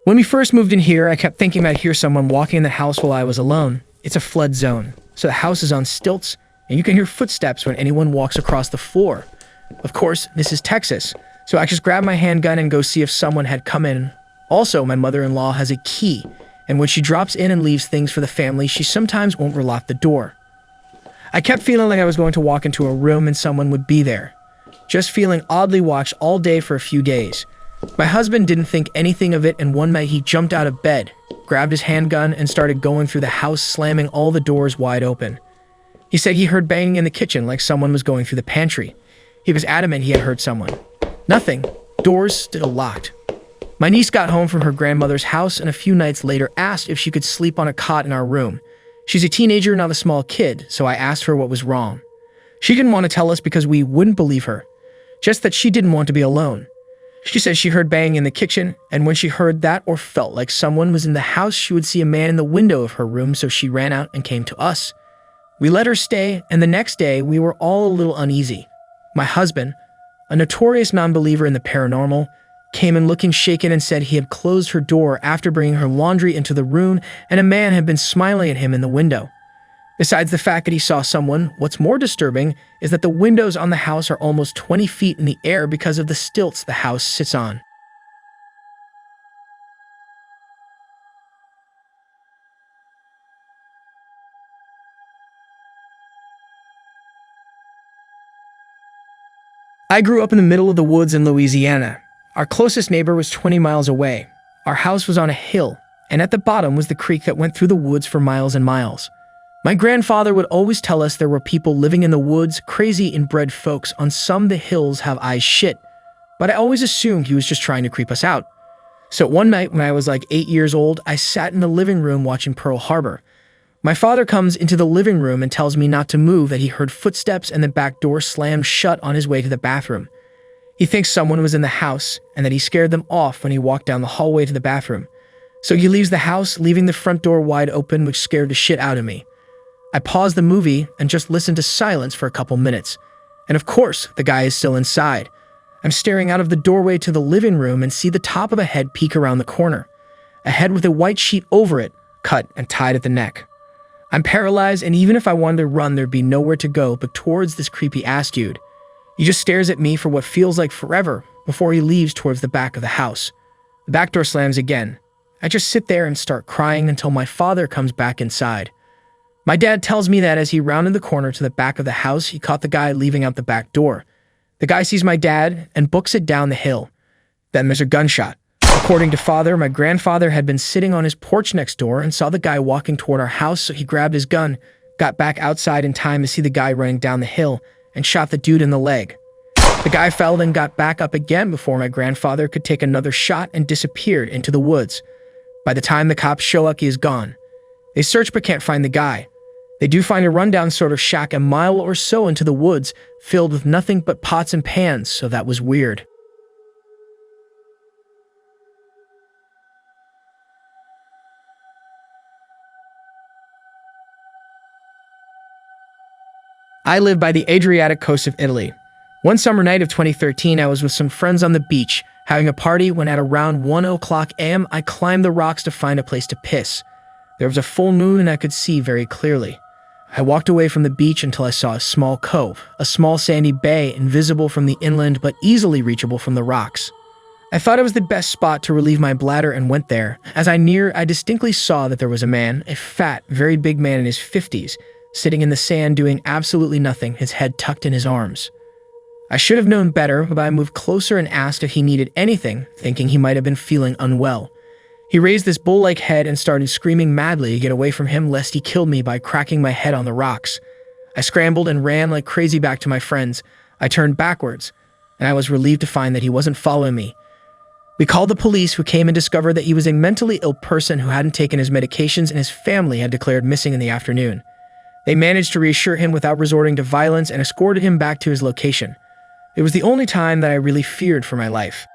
When we first moved in here, I kept thinking I'd hear someone walking in the house while I was alone. It's a flood zone, so the house is on stilts, and you can hear footsteps when anyone walks across the floor. Of course, this is Texas, so I just grab my handgun and go see if someone had come in. Also, my mother-in-law has a key, and when she drops in and leaves things for the family, she sometimes won't relock the door. I kept feeling like I was going to walk into a room and someone would be there. Just feeling oddly watched all day for a few days. My husband didn't think anything of it, and one night he jumped out of bed, grabbed his handgun, and started going through the house, slamming all the doors wide open. He said he heard banging in the kitchen like someone was going through the pantry. He was adamant he had heard someone. Nothing. Doors still locked. My niece got home from her grandmother's house and a few nights later asked if she could sleep on a cot in our room. She's a teenager, not a small kid, so I asked her what was wrong. She didn't want to tell us because we wouldn't believe her, just that she didn't want to be alone. She said she heard banging in the kitchen, and when she heard that or felt like someone was in the house, she would see a man in the window of her room, so she ran out and came to us. We let her stay, and the next day, we were all a little uneasy. My husband, a notorious non-believer in the paranormal, came in looking shaken and said he had closed her door after bringing her laundry into the room, and a man had been smiling at him in the window. Besides the fact that he saw someone, what's more disturbing is that the windows on the house are almost 20 feet in the air because of the stilts the house sits on. I grew up in the middle of the woods in Louisiana. Our closest neighbor was 20 miles away. Our house was on a hill, and at the bottom was the creek that went through the woods for miles and miles. My grandfather would always tell us there were people living in the woods, crazy inbred folks. On some the hills have eyes shit, but I always assumed he was just trying to creep us out. So one night when I was like 8 years old, I sat in the living room watching Pearl Harbor. My father comes into the living room and tells me not to move, that he heard footsteps and the back door slammed shut on his way to the bathroom. He thinks someone was in the house and that he scared them off when he walked down the hallway to the bathroom. So he leaves the house, leaving the front door wide open, which scared the shit out of me. I paused the movie and just listened to silence for a couple minutes. And of course, the guy is still inside. I'm staring out of the doorway to the living room and see the top of a head peek around the corner. A head with a white sheet over it, cut and tied at the neck. I'm paralyzed, and even if I wanted to run, there'd be nowhere to go but towards this creepy-ass dude. He just stares at me for what feels like forever before he leaves towards the back of the house. The back door slams again. I just sit there and start crying until my father comes back inside. My dad tells me that as he rounded the corner to the back of the house, he caught the guy leaving out the back door. The guy sees my dad and books it down the hill. Then there's a gunshot. According to father, my grandfather had been sitting on his porch next door and saw the guy walking toward our house, so he grabbed his gun, got back outside in time to see the guy running down the hill, and shot the dude in the leg. The guy fell and got back up again before my grandfather could take another shot and disappeared into the woods. By the time the cops show up, he is gone. They search but can't find the guy. They do find a rundown sort of shack a mile or so into the woods, filled with nothing but pots and pans, so that was weird. I live by the Adriatic coast of Italy. One summer night of 2013, I was with some friends on the beach, having a party when at around 1 o'clock a.m., I climbed the rocks to find a place to piss. There was a full moon and I could see very clearly. I walked away from the beach until I saw a small cove, a small sandy bay, invisible from the inland but easily reachable from the rocks. I thought it was the best spot to relieve my bladder and went there. As I neared, I distinctly saw that there was a man, a fat, very big man in his 50s, sitting in the sand doing absolutely nothing, his head tucked in his arms. I should have known better, but I moved closer and asked if he needed anything, thinking he might have been feeling unwell. He raised this bull-like head and started screaming madly to get away from him lest he killed me by cracking my head on the rocks. I scrambled and ran like crazy back to my friends. I turned backwards, and I was relieved to find that he wasn't following me. We called the police, who came and discovered that he was a mentally ill person who hadn't taken his medications and his family had declared missing in the afternoon. They managed to reassure him without resorting to violence and escorted him back to his location. It was the only time that I really feared for my life.